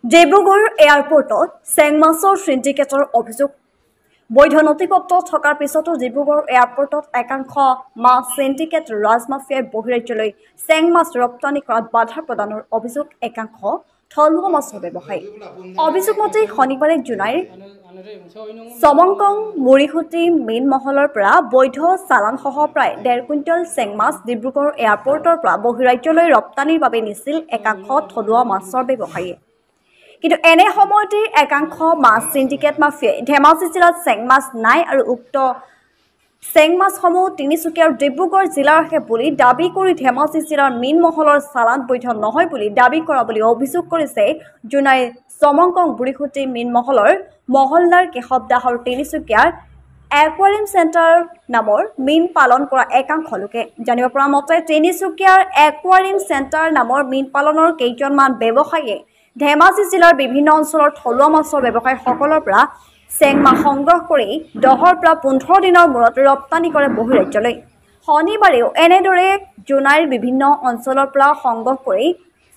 ডিব্ৰুগড় এয়াৰপোৰ্টত চেং মাছৰ সিন্ডিকেটৰ অভিযোগ বৈধ নথিপত্ৰ থকাৰ পিছতো ডিব্ৰুগড় এয়াৰপোৰ্টত একাংশ মাছ সিন্ডিকেট ৰাজমাফিয়াই বহিৰাজ্যলৈ চেং মাছ ৰপ্তানি কৰাত বাধা প্ৰদানৰ অভিযোগ একাংশ থলুৱা মাছৰ ব্যৱসায়ী। অভিযোগ মতে শনিবাৰে জুনাইৰ চমংকং মুৰিহুটি মীন মহলৰ পৰা বৈধ চালানসহ প্ৰায় 1.5 কুইণ্টেল চেং মাছ ডিব্ৰুগড় এয়াৰপোৰ্টৰ পৰা বহিৰাজ্যলৈ ৰপ্তানিৰ বাবে নিছিল একাংশ থলুৱা মাছৰ ব্যৱসায়ীয়ে। কিন্তু এনে সময়তে একাংশ মাছ সিন্ডিকেট মাফিয়াই ধেমাজি জিলাত চেং মাছ নাই আৰু উক্ত চেং মাছসমূহ তিনিচুকীয়া আৰু ডিব্ৰুগড় জিলাৰ আহে বুলি দাবী কৰি ধেমাজি জিলাৰ মীন মহলৰ চালান বৈধ নহয় বুলি দাবী কৰা বুলি অভিযোগ কৰিছে জুনাই চমংকং বুঢ়ীখুটি মীন মহলৰ মহলদাৰ কেশৱ দাস আৰু তিনিচুকীয়াৰ একুৱাৰিয়াম চেণ্টাৰ নামৰ মীন পালন কৰা একাংশ লোকে। জানিব পৰা মতে তিনিচুকীয়াৰ একুৱাৰিয়াম চেণ্টাৰ নামৰ মীন পালনৰ কেইজনমান ব্যৱসায়ীয়ে ধেমাজি জিলাৰ বিভিন্ন অঞ্চলৰ থলুৱা মাছৰ ব্যৱসায়ীসকলৰ পৰা চেং মাছ সংগ্ৰহ কৰি 10 পৰা 15 দিনৰ মূৰত ৰপ্তানি কৰে বহিৰাজ্যলৈ। শনিবাৰেও এনেদৰে জুনাইৰ বিভিন্ন অঞ্চলৰ পৰা সংগ্ৰহ কৰি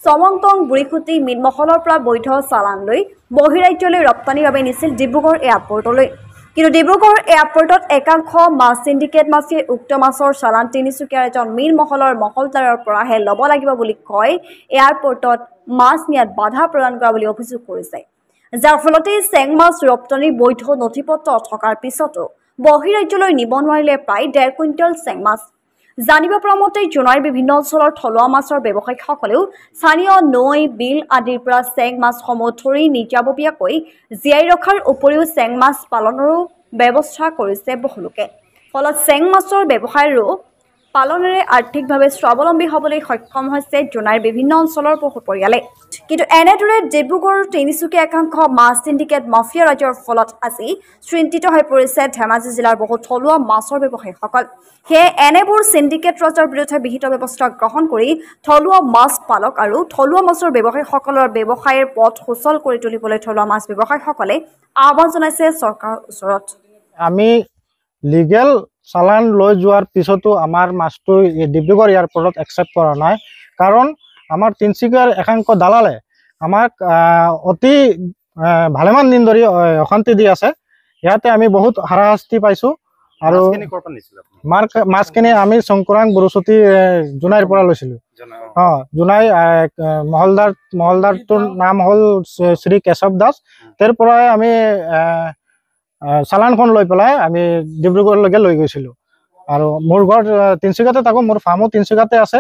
চমংকং বুঢ়ীখুটি মীন মহলৰ পৰা বৈধ চালান লৈ বহিৰাজ্যলৈ ৰপ্তানিৰ বাবে নিছিল ডিব্ৰুগড় এয়াৰপোৰ্টলৈ। কিন্তু ডিব্ৰুগড় এয়াৰপোৰ্টত একাংশ মাছ সিন্ডিকেট মাফিয়াই উক্ত মাছৰ চালান তিনিচুকীয়াৰ এজন মীন মহলৰ মহলদাৰৰ পৰাহে ল'ব লাগিব বুলি কয় এয়াৰপোৰ্টত মাছ নিয়াত বাধা প্ৰদান কৰা বুলি অভিযোগ কৰিছে, যাৰ ফলতে চেং মাছ ৰপ্তানিৰ বৈধ নথিপত্ৰ থকাৰ পিছতো বহিৰাজ্যলৈ নিব নোৱাৰিলে প্ৰায় 1.5 কুইণ্টেল চেং মাছ। জানিব পৰা মতে জুনাইৰ বিভিন্ন অঞ্চলৰ থলুৱা মাছৰ ব্যৱসায়ীসকলেও স্থানীয় নৈ বিল আদিৰ পৰা চেং মাছসমূহ ধৰি নিজাববীয়াকৈ জীয়াই ৰখাৰ উপৰিও চেং মাছ পালনৰো ব্যৱস্থা কৰিছে বহুলোকে। ফলত চেং মাছৰ ব্যৱসায়ৰো পালনেৰে আৰ্থিকভাৱে স্বাৱলম্বী হ'বলৈ সক্ষম হৈছে জুনাইৰ বিভিন্ন অঞ্চলৰ বহু পৰিয়ালে। কিন্তু এনেদৰে ডিব্ৰুগড় তিনিচুকীয়া একাংশ মাছ সিন্ডিকেট মাফিয়া ৰাজৰ ফলত আজি চিন্তিত হৈ পৰিছে ধেমাজি জিলাৰ বহু থলুৱা মাছৰ ব্যৱসায়ীসকল। সেয়ে এনেবোৰ সিন্ডিকেট ৰাজৰ বিৰুদ্ধে বিহিত ব্যৱস্থা গ্ৰহণ কৰি থলুৱা মাছ পালক আৰু থলুৱা মাছৰ ব্যৱসায়ীসকলৰ ব্যৱসায়ৰ পথ সুচল কৰি তুলিবলৈ থলুৱা মাছ ব্যৱসায়ীসকলে আহ্বান জনাইছে চৰকাৰৰ ওচৰত। আমি লিগেল চালান লৈ যোৱাৰ পিছতো আমাৰ মাছটো ডিব্ৰুগড় এয়াৰপোৰ্টত একচেপ্ট কৰা নাই, কাৰণ আমাৰ তিনিচুকীয়াৰ একাংশ দালালে আমাক অতি ভালেমান দিন ধৰি অশান্তি দি আছে। ইয়াতে আমি বহুত হাৰাশাস্তি পাইছোঁ। আৰু মাছখিনি আমি শংকৰাং বুঢ়ীচুটি জুনাইৰ পৰা লৈছিলোঁ। জুনাই মহলদাৰটোৰ নাম হ'ল শ্ৰী কেশৱ দাস। তেওঁৰ পৰাই আমি চালানখন লৈ পেলাই আমি ডিব্ৰুগড়লৈকে লৈ গৈছিলোঁ। আৰু মোৰ ঘৰ তিনিচুকীয়াতে থাকোঁ, মোৰ ফাৰ্মো তিনিচুকীয়াতে আছে।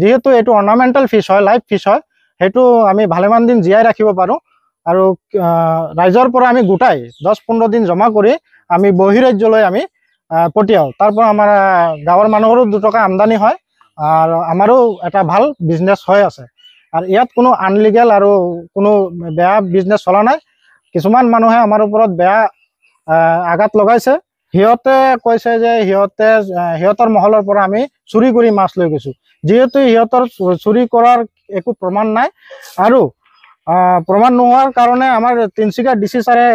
যিহেতু এইটো অৰ্নামেণ্টেল ফিছ হয়, লাইভ ফিছ হয়, সেইটো আমি ভালেমান দিন জীয়াই ৰাখিব পাৰোঁ। আৰু ৰাইজৰ পৰা আমি গোটাই 10-15 দিন জমা কৰি আমি বহিৰাজ্যলৈ আমি পঠিয়াওঁ। তাৰ পৰা আমাৰ গাঁৱৰ মানুহৰো 2 টকা আমদানি হয় আৰু আমাৰো এটা ভাল বিজনেছ হৈ আছে। আৰু ইয়াত কোনো আনলিগেল আৰু কোনো বেয়া বিজনেছ চলা নাই। কিছুমান মানুহে আমাৰ ওপৰত বেয়া আঘাত লগাইছে। সিহঁতে কৈছে যে সিহঁতৰ মহলৰ পৰা আমি চুৰি কৰি মাছ লৈ গৈছোঁ। যিহেতু সিহঁতৰ চুৰি কৰাৰ একো প্ৰমাণ নাই আৰু প্ৰমাণ নোহোৱাৰ কাৰণে আমাৰ তিনিচুকীয়া ডিচি ছাৰে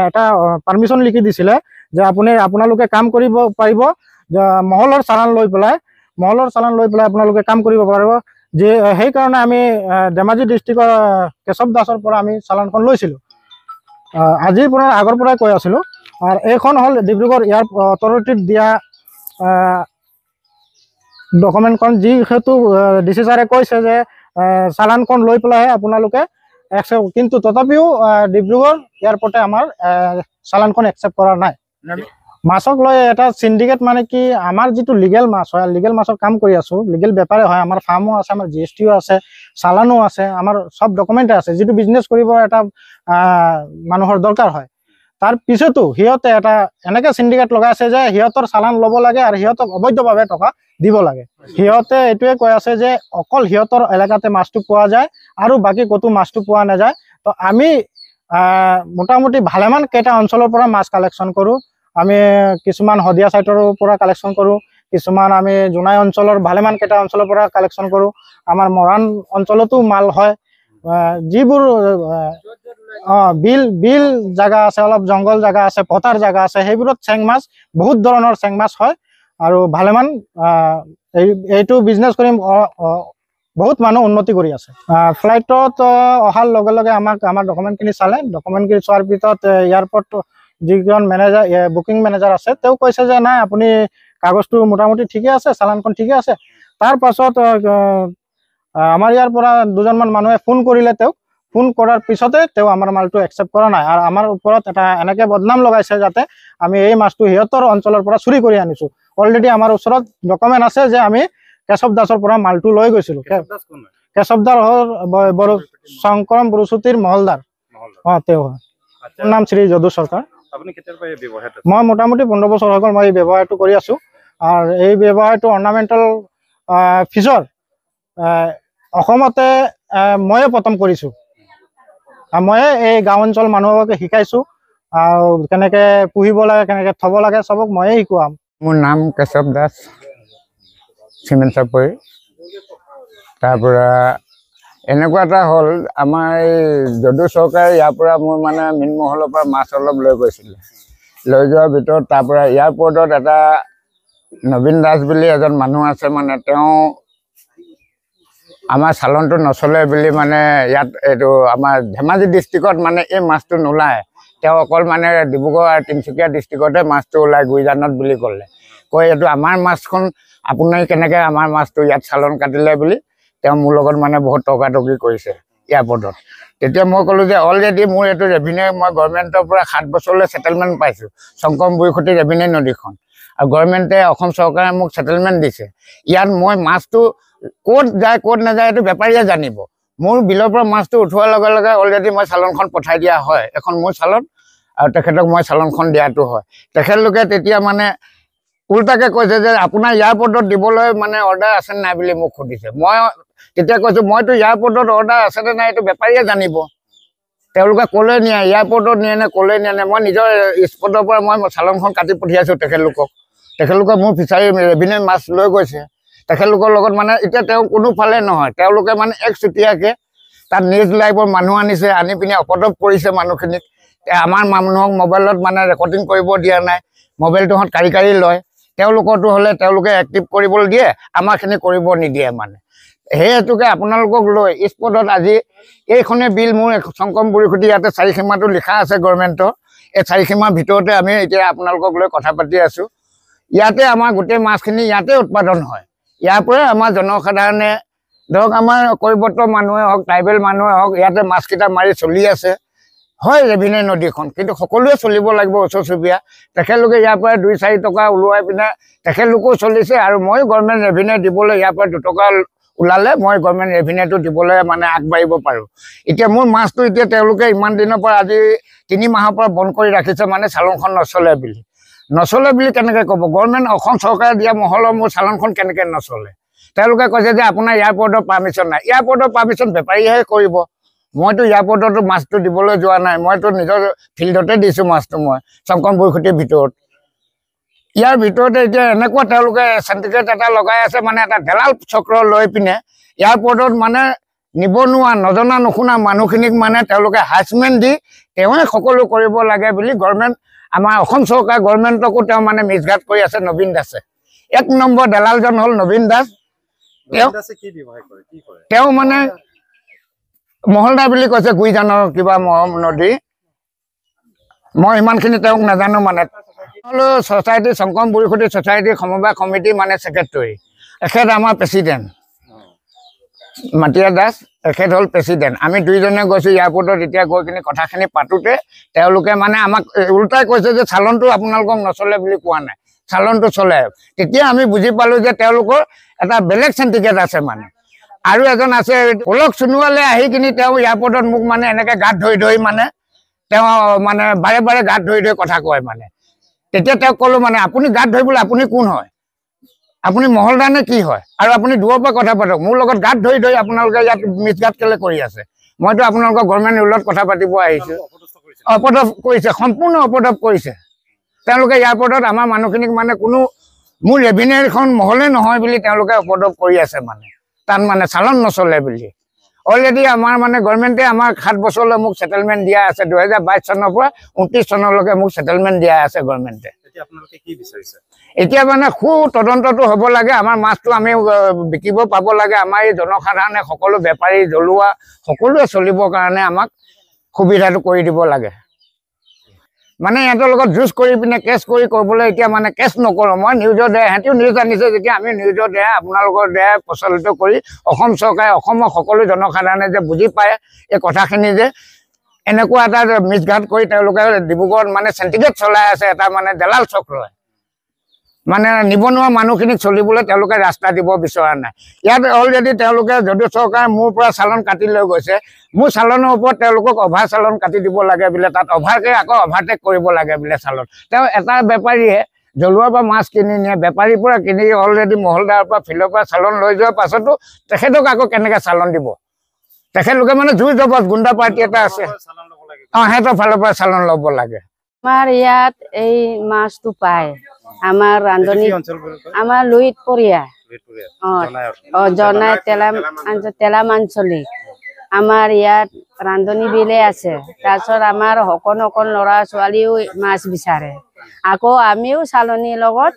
এটা পাৰ্মিশ্যন লিখি দিছিলে যে আপোনালোকে কাম কৰিব পাৰিব, মহলৰ চালান লৈ পেলাই আপোনালোকে কাম কৰিব পাৰিব। সেইকাৰণে আমি ধেমাজি ডিষ্ট্ৰিক্টৰ কেশৱ দাসৰ পৰা আমি চালানখন লৈছিলোঁ। আগৰ পৰাই কৈ আছিলোঁ। আৰু এইখন হ'ল ডিব্ৰুগড় এয়াৰ অথৰিটিত দিয়া ডকুমেণ্টখন, যিহেতু ডিচি ছাৰে কৈছে যে চালানখন লৈ পেলাইহে আপোনালোকে একচেপ্ট, কিন্তু তথাপিও ডিব্ৰুগড় এয়াৰপৰ্টে আমাৰ চালানখন একচেপ্ট কৰা নাই। মাছক লৈ এটা সিন্ডিকেট মানে কি, আমাৰ যিটো লিগেল মাছ হয়, লিগেল মাছৰ কাম কৰি আছোঁ, লিগেল বেপাৰে হয়, আমাৰ ফাৰ্মো আছে, আমাৰ GSTও আছে, চালানো আছে, আমাৰ সব ডকুমেণ্টে আছে। যিটো বিজনেছ কৰিব এটা মানুহৰ দৰকাৰ হয়, তাৰ পিছতো সিহঁতে এটা এনেকৈ সিন্ডিকেট লগাই আছে যে সিহঁতৰ চালান ল'ব লাগে আৰু সিহঁতক অবৈধভাৱে টকা দিব লাগে। সিহঁতে এইটোৱে কৈ আছে যে অকল সিহঁতৰ এলেকাতে মাছটো পোৱা যায় আৰু বাকী ক'তো মাছটো পোৱা নাযায়। তো আমি মোটামুটি ভালেমান কেইটা অঞ্চলৰ পৰা মাছ কালেকশ্যন কৰোঁ। আমি কিছুমান শদিয়া ছাইটৰ পৰা কালেকশ্যন কৰোঁ, কিছুমান আমি জোনাই অঞ্চলৰ ভালেমান কেইটা অঞ্চলৰ পৰা কালেকশ্যন কৰোঁ। আমাৰ মৰাণ অঞ্চলতো মাল হয়। যিবোৰ বিল জায়গা আছে, অলপ জংঘল জায়গা আছে, পথাৰ জায়গা আছে, সেইবোৰত চেং মাছ, বহুত ধৰণৰ চেং মাছ হয়। আৰু ভালেমান এইটো বিজনেছ কৰিম বহুত মানুহ উন্নতি কৰি আছে। ফ্লাইটত অহাৰ লগে লগে আমাৰ ডকুমেণ্টখিনি চালে, ডকুমেণ্টখিনি চোৱাৰ পিছত এয়াৰপৰ্ট যিজন মেনেজাৰ বুকিং মেনেজাৰ আছে তেওঁ কৈছে যে নাই আপুনি কাগজটো মোটামুটি ঠিকে আছে, চালানখন ঠিকে আছে। তাৰ পাছত আমাৰ ইয়াৰ পৰা দুজনমান মানুহে ফোন কৰিলে, তেওঁক ফোন কৰাৰ পিছতে তেওঁ আমাৰ মালটো একচেপ্ট কৰা নাই আৰু আমাৰ ওপৰত এটা এনেকৈ বদনাম লগাইছে যাতে আমি এই মাছটো সিহঁতৰ অঞ্চলৰ পৰা চুৰি কৰি আনিছোঁ। অলৰেডি আমাৰ ওচৰত ডকুমেণ্ট আছে যে আমি কেশৱ দাসৰ পৰা মালটো লৈ গৈছিলোঁ। কেশৱ দাস হ'ল শংকৰম বৰুচুতিৰ মহলদাৰ। তেওঁ হয়। নাম শ্ৰী যদু চৰকাৰ। মই মোটামুটি 15 বছৰ হৈ গ'ল মই এই ব্যৱসায়টো কৰি আছোঁ। আৰু এই ব্যৱসায়টো অৰ্নামেণ্টেল ফিছৰ অসমতে ময়ে প্ৰথম কৰিছোঁ। ময়ে এই গাঁও অঞ্চল মানুহকে শিকাইছোঁ আৰু কেনেকৈ পুহিব লাগে, কেনেকৈ থ'ব লাগে, চবক ময়ে শিকোৱাম। মোৰ নাম কেশৱ দাস, চিমেণ্ট চাপৰি। তাৰপৰা এনেকুৱা এটা হ'ল, আমাৰ এই যদু চৰকাৰে ইয়াৰ পৰা মোৰ মানে মীনমহলৰ পৰা মাছ অলপ লৈ গৈছিলে। লৈ যোৱাৰ ভিতৰত তাৰপৰা এয়াৰপৰ্টত এটা নবীন দাস বুলি এজন মানুহ আছে, মানে তেওঁ আমাৰ চালনটো নচলে বুলি মানে ইয়াত এইটো আমাৰ ধেমাজি ডিষ্ট্ৰিক্টত মানে এই মাছটো নোলায়। তেওঁ অকল মানে ডিব্ৰুগড় আৰু তিনিচুকীয়া ডিষ্ট্ৰিক্টতে মাছটো ওলায়, গুইজানত বুলি ক'লে। কয় এইটো আমাৰ মাছখন আপুনি কেনেকৈ আমাৰ মাছটো ইয়াত চালন কাটিলে বুলি তেওঁ মোৰ লগত মানে বহুত তৰ্কাতৰ্কি কৰিছে এয়াৰপৰ্টত। তেতিয়া মই ক'লোঁ যে অলৰেডি মোৰ এইটো ৰেভিনিউ মই গভৰ্ণমেণ্টৰ পৰা 7 বছৰলৈ ছেটেলমেণ্ট পাইছোঁ, শংকৰম বুঢ়ীখুটি ৰেভিনিউ নদীখন। আৰু গভৰ্ণমেণ্টে অসম চৰকাৰে মোক ছেটেলমেণ্ট দিছে। ইয়াত মই মাছটো ক'ত যায় ক'ত নাযায় এইটো বেপাৰীয়ে জানিব। মোৰ বিলৰ পৰা মাছটো উঠোৱাৰ লগে লগে অলৰেডি মই চালনখন পঠাই দিয়া হয়, এখন মোৰ চালন, আৰু তেখেতক মই চালনখন দিয়াটো হয়। তেখেতলোকে তেতিয়া মানে উল্টাকৈ কৈছে যে আপোনাৰ এয়াৰপৰ্টত দিবলৈ মানে অৰ্ডাৰ আছে নাই বুলি মোক সুধিছে। মই তেতিয়া কৈছোঁ মইতো এয়াৰপৰ্টত অৰ্ডাৰ আছেনে নাই এইটো বেপাৰীয়ে জানিব। তেওঁলোকে ক'লৈ নিয়ে, এয়াৰপৰ্টত নিয়ে নে ক'লৈ নিয়ে নে, মই নিজৰ স্পটৰ পৰা মই চালনখন কাটি পঠিয়াইছোঁ তেখেতলোকক। তেখেতলোকে মোৰ ফিচাৰী ৰেভিনিউ মাছ লৈ গৈছে। তেখেতলোকৰ লগত মানে এতিয়া তেওঁ কোনোফালে নহয়, তেওঁলোকে মানে একচুতীয়াকৈ তাত নিউজ লাইভৰ মানুহ আনিছে, আনি পিনে অপদ্ৰৱ কৰিছে মানুহখিনিক। আমাৰ মানুহক মোবাইলত মানে ৰেকৰ্ডিং কৰিব দিয়া নাই, মোবাইলটোহঁত কাঢ়ি কাঢ়ি লয়। তেওঁলোকৰটো হ'লে তেওঁলোকে এক্টিভ কৰিবলৈ দিয়ে, আমাৰখিনি কৰিব নিদিয়ে মানে। সেই হেতুকে আপোনালোকক লৈ স্পটত আজি এইখনে বিল মোৰ শংকৰম বুঢ়ীখুটি ইয়াতে 4 সীমাটো লিখা আছে গভৰ্ণমেণ্টৰ। এই 4 সীমাৰ ভিতৰতে আমি এতিয়া আপোনালোকক লৈ কথা পাতি আছোঁ। ইয়াতে আমাৰ গোটেই মাছখিনি ইয়াতে উৎপাদন হয়। ইয়াৰ পৰাই আমাৰ জনসাধাৰণে ধৰক আমাৰ কৈবৰ্ত মানুহে হওক, ট্ৰাইবেল মানুহে হওক, ইয়াতে মাছকেইটা মাৰি চলি আছে। হয় ৰেভিনিউ নদীখন, কিন্তু সকলোৱে চলিব লাগিব ওচৰ চুবুৰীয়া। তেখেতলোকে ইয়াৰ পৰা 2-4 টকা ওলোৱাই পিনে তেখেতলোকেও চলিছে, আৰু মই গভৰ্ণমেণ্ট ৰেভিনিউ দিবলৈ ইয়াৰ পৰা 2 টকা ওলালে মই গভৰ্ণমেণ্ট ৰেভিনিউটো দিবলৈ মানে আগবাঢ়িব পাৰোঁ। এতিয়া মোৰ মাছটো এতিয়া তেওঁলোকে ইমান দিনৰ পৰা আজি 3 মাহৰ পৰা বন্ধ কৰি ৰাখিছে, মানে চালনখন নচলে বুলি। নচলে বুলি কেনেকৈ ক'ব? গভৰ্ণমেণ্ট অসম চৰকাৰে দিয়া মহলৰ মোৰ চালনখন কেনেকৈ নচলে? তেওঁলোকে কৈছে যে আপোনাৰ এয়াৰপৰ্টৰ পাৰ্মিশ্যন নাই। এয়াৰপৰ্টৰ পাৰ্মিশ্যন বেপাৰীয়েহে কৰিব। মইতো এয়াৰপৰ্টতো মাছটো দিবলৈ যোৱা নাই, মইতো নিজৰ ফিল্ডতে দিছোঁ মাছটো মই শংকৰম বুঢ়ীখুটিৰ ভিতৰত। ইয়াৰ ভিতৰতে এতিয়া এনেকুৱা তেওঁলোকে চেণ্টিগ্ৰেড এটা লগাই আছে, মানে এটা দেলাল চক্ৰ লৈ পিনে এয়াৰপৰ্টত মানে নিবনুৱা নজনা নুশুনা মানুহখিনিক মানে তেওঁলোকে হাৰাচমেণ্ট দি তেওঁৱে সকলো কৰিব লাগে বুলি গভৰ্ণমেণ্ট আমাৰ অসম চৰকাৰ গভৰ্ণমেণ্টকো তেওঁ মানে মিছগাইড কৰি আছে নবীন দাসে। 1 নম্বৰ দেলালজন হ'ল নবীন দাস। তেওঁ মানে মহলদাৰ বুলি কৈছে, গুইজানৰ কিবা নদী, মই ইমানখিনি তেওঁক নাজানো। মানে হ'লো ছ'চাইটি শংকৰম বুঢ়ীখুটি ছ'চাইটিৰ সমবায় কমিটি মানে ছেক্ৰেটৰী, এখেত আমাৰ প্ৰেচিডেণ্ট মাতিয়া দাস, এখেত হ'ল প্ৰেচিডেণ্ট। আমি দুইজনে গৈছোঁ এয়াৰপৰ্টত। এতিয়া গৈ কিনে কথাখিনি পাতোঁতে তেওঁলোকে মানে আমাক উল্টাই কৈছে যে চালনটো আপোনালোকক নচলে বুলি কোৱা নাই, চালনটো চলে। তেতিয়া আমি বুজি পালোঁ যে তেওঁলোকৰ এটা বেলেগ চেণ্টিকেট আছে মানে। আৰু এজন আছে পলক সোণোৱালে, আহি কিনি তেওঁ এয়াৰপৰ্টত মোক মানে এনেকৈ গাত ধৰি মানে তেওঁ মানে বাৰে বাৰে গাত ধৰি কথা কয় মানে। তেতিয়া তেওঁক ক'লোঁ মানে আপুনি গাত ধৰিবলৈ আপুনি কোন হয়? আপুনি মহলদাৰ নে কি হয়? আৰু আপুনি দূৰৰ পৰা কথা পাতক, মোৰ লগত গাত ধৰি আপোনালোকে ইয়াত মিছগাইড কেলৈ কৰি আছে? মইতো আপোনালোকৰ গভৰ্ণমেণ্ট ৰুলত কথা পাতিব আহিছোঁ। অপদ্ৰৱ কৰিছে, সম্পূৰ্ণ অপদ্ৰৱ কৰিছে তেওঁলোকে এয়াৰপৰ্টত। আমাৰ মানুহখিনিক মানে কোনো মোৰ ৰেভিনিউখন মহলে নহয় বুলি তেওঁলোকে অপদ্ৰৱ কৰি আছে মানে, তাত মানে চালন নচলে বুলি। অলৰেডি আমাৰ মানে গভৰ্ণমেণ্টে আমাক 7 বছৰলৈ মোক ছেটেলমেণ্ট দিয়া আছে। 2022 চনৰ পৰা 29 চনলৈকে মোক ছেটেলমেণ্ট দিয়া আছে গভৰ্ণমেণ্টে। এতিয়া মানে তদন্তটো হ'ব লাগে আমাৰ মাছটো আমি বিকিব পাব লাগে আমাৰ এই জনসাধাৰণে সকলো বেপাৰী জলুৱা সকলোৱে চলিবৰ কাৰণে আমাক সুবিধাটো কৰি দিব লাগে মানে ইহঁতৰ লগত যুঁজ কৰি পিনে কেছ কৰিবলৈ এতিয়া মানে কেছ নকৰোঁ মই নিউজৰ দ্বাৰা সিহঁতেও নিউজ আনিছে যেতিয়া আমি নিউজৰ দ্বাৰা আপোনালোকৰ দ্বাৰা প্ৰচলিত কৰি অসম চৰকাৰে অসমৰ সকলো জনসাধাৰণে যে বুজি পায় এই কথাখিনি যে এনেকুৱা এটা মিছঘাট কৰি তেওঁলোকে ডিব্ৰুগড়ত মানে চেণ্টিগেট চলাই আছে এটা মানে দালাল চক্ৰ মানে নিবনুৱা মানুহখিনিক চলিবলৈ তেওঁলোকে ৰাস্তা দিব বিচৰা নাই ইয়াত অলৰেডি তেওঁলোকে যদিও চৰকাৰে মোৰ পৰা চালান কাটি লৈ গৈছে মোৰ চালানৰ ওপৰত তেওঁলোকক অভাৰ চালান কাটি দিব লাগে বোলে তাত অভাৰকে আকৌ অভাৰটেক কৰিব লাগে বোলে চালান তেওঁ এটা বেপাৰীয়ে জলুৱাৰ পৰা মাছ কিনি নিয়ে বেপাৰীৰ পৰা কিনি অলৰেডি মহলদাৰৰ পৰা ফিল্ডৰ পৰা চালান লৈ যোৱাৰ পাছতো তেখেতক আকৌ কেনেকৈ চালান দিব তেখেতলোকে মানে জুই জবজ গুণ্ডা পাৰ্টি এটা আছে সিহঁতৰ ফালৰ পৰা চালান ল'ব লাগে আমাৰ ইয়াত এই মাছটো পায় আমাৰ ৰান্ধনী আমাৰ লুইত পৰিয়া জনাই তেলাম আঞ্চলিক আমাৰ ইয়াত ৰান্ধনী বিলে আছে তাৰপিছত আমাৰ অকণ ল'ৰা ছোৱালীও মাছ বিচাৰে আকৌ আমিও চালনীৰ লগত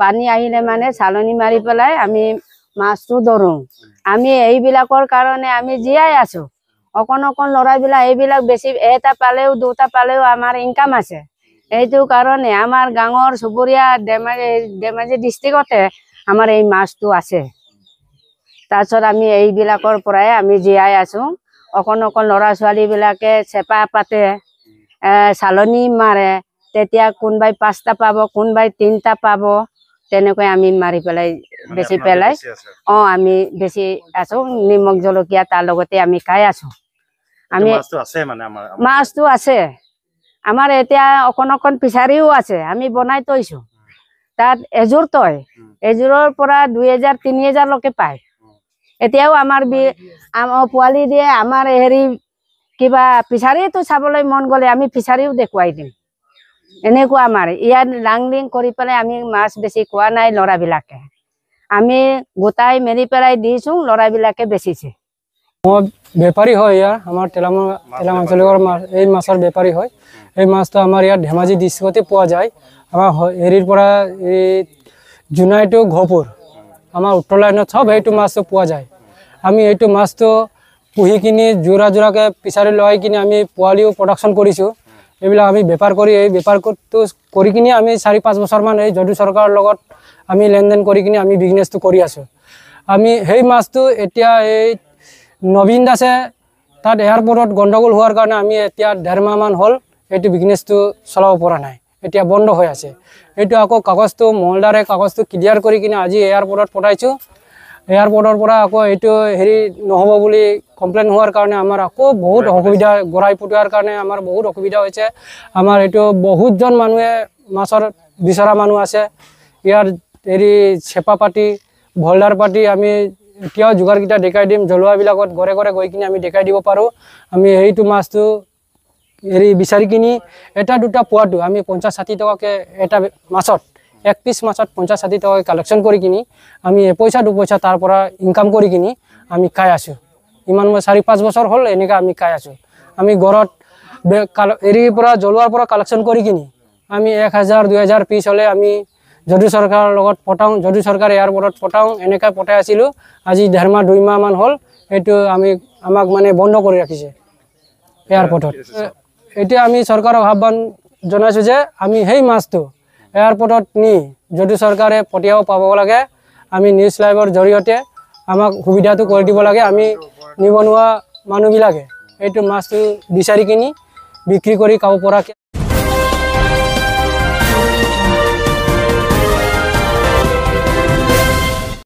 পানী আহিলে মানে চালনী মাৰি পেলাই আমি মাছটো ধৰোঁ আমি এইবিলাকৰ কাৰণে আমি জীয়াই আছো অকণ ল'ৰাবিলাক এইবিলাক বেছি এটা পালেও দুটা পালেও আমাৰ ইনকাম আছে এইটো কাৰণে আমাৰ গাঁৱৰ চুবুৰীয়া ধেমাজি ডিষ্ট্ৰিক্টতে আমাৰ এই মাছটো আছে তাৰপিছত আমি এইবিলাকৰ পৰাই আমি জীয়াই আছো অকণ ল'ৰা ছোৱালীবিলাকে চেপা পাতে চালনী মাৰে তেতিয়া কোনোবাই 5টা পাব কোনোবাই 3টা পাব তেনেকৈ আমি মাৰি পেলাই বেছি পেলাই আমি বেছি আছো নিমখ জলকীয়া তাৰ লগতে আমি খাই আছো আমি মাছটো আছে আমাৰ এতিয়া অকণ ফিচাৰীও আছে আমি বনাই থৈছো তাত এযোৰ তই এযোৰৰ পৰা 2000-3000 লৈকে পায় এতিয়াও আমাৰ পোৱালি দিয়ে আমাৰ হেৰি কিবা ফিচাৰীটো চাবলৈ মন গ'লে আমি ফিচাৰীও দেখুৱাই দিম এনেকুৱা আমাৰ ইয়াত লাংলিং কৰি পেলাই আমি মাছ বেছি খোৱা নাই ল'ৰাবিলাকে আমি গোটাই মেলি পেলাই দিছো ল'ৰাবিলাকে বেচিছে মই বেপাৰী হয় ইয়াৰ আমাৰ তেলাম অঞ্চলৰ এই মাছৰ বেপাৰী হয় এই মাছটো আমাৰ ইয়াত ধেমাজি ডিষ্ট্ৰিক্টতে পোৱা যায় আমাৰ হেৰিৰ পৰা এই জোনাই টু ঘৰপুৰ আমাৰ উত্তৰ লাইনত চব সেইটো মাছটো পোৱা যায় আমি এইটো মাছটো পুহি কিনি যোৰাকে ফিচাৰী লৈ কিনি আমি পোৱালিও প্ৰডাকশ্যন কৰিছোঁ এইবিলাক আমি বেপাৰ কৰি এই বেপাৰটো কৰি কিনি আমি 4-5 বছৰমান এই যদু চৰকাৰৰ লগত আমি লেনদেন কৰি কিনি আমি বিজনেছটো কৰি আছোঁ আমি সেই মাছটো এতিয়া এই নবীন দাসে তাত এয়াৰপৰ্টত গণ্ডগোল হোৱাৰ কাৰণে আমি এতিয়া 1.5 মাহমান হ'ল এইটো বিজনেছটো চলাব পৰা নাই এতিয়া বন্ধ হৈ আছে এইটো আকৌ কাগজটো মহলদাৰে কাগজটো ক্লিয়াৰ কৰি কিনে আজি এয়াৰপৰ্টত পঠাইছোঁ এয়াৰপৰ্টৰ পৰা আকৌ এইটো হেৰি নহ'ব বুলি কমপ্লেইন হোৱাৰ কাৰণে আমাৰ আকৌ বহুত অসুবিধা গৰাই পঠোৱাৰ কাৰণে আমাৰ বহুত অসুবিধা হৈছে আমাৰ এইটো বহুতজন মানুহে মাছৰ বিচৰা মানুহ আছে ইয়াৰ হেৰি চেপা পাতি ভল্ডাৰ পাতি আমি এতিয়াও যোগাৰকেইটা দেখাই দিম জলুৱাবিলাকত ঘৰে গৈ কিনে আমি দেখাই দিব পাৰোঁ আমি সেইটো মাছটো হেৰি বিচাৰি কিনি এটা দুটা পোৱাটো আমি 50-60 টকাকৈ এটা মাছত 1 পিচ মাছত 50-60 টকাকৈ কালেকশ্যন কৰি কিনি আমি 1 পইচা 2 পইচা তাৰ পৰা ইনকাম কৰি কিনি আমি খাই আছোঁ ইমান 4-5 বছৰ হ'ল এনেকৈ আমি খাই আছোঁ আমি ঘৰত হেৰিৰ পৰা জলুৱাৰ পৰা কালেকশ্যন কৰি কিনি আমি 1000-2000 পিচ হ'লে আমি যদু চৰকাৰৰ লগত পঠাওঁ যদু চৰকাৰে এয়াৰপৰ্টত পঠাওঁ এনেকৈ পঠাই আছিলোঁ আজি 1.5 মাহ 2 মাহমান হ'ল এইটো আমাক মানে বন্ধ কৰি ৰাখিছে এয়াৰপৰ্টত এতিয়া আমি চৰকাৰক আহ্বান জনাইছোঁ যে আমি সেই মাছটো এয়াৰপৰ্টত নি যদু চৰকাৰে পঠিয়াব পাব লাগে আমি নিউজ লাইভৰ জৰিয়তে আমাক সুবিধাটো কৰি দিব লাগে আমি নিবনুৱা মানুহবিলাকে এইটো মাছটো বিচাৰি কিনি বিক্ৰী কৰি খাব পৰাকৈ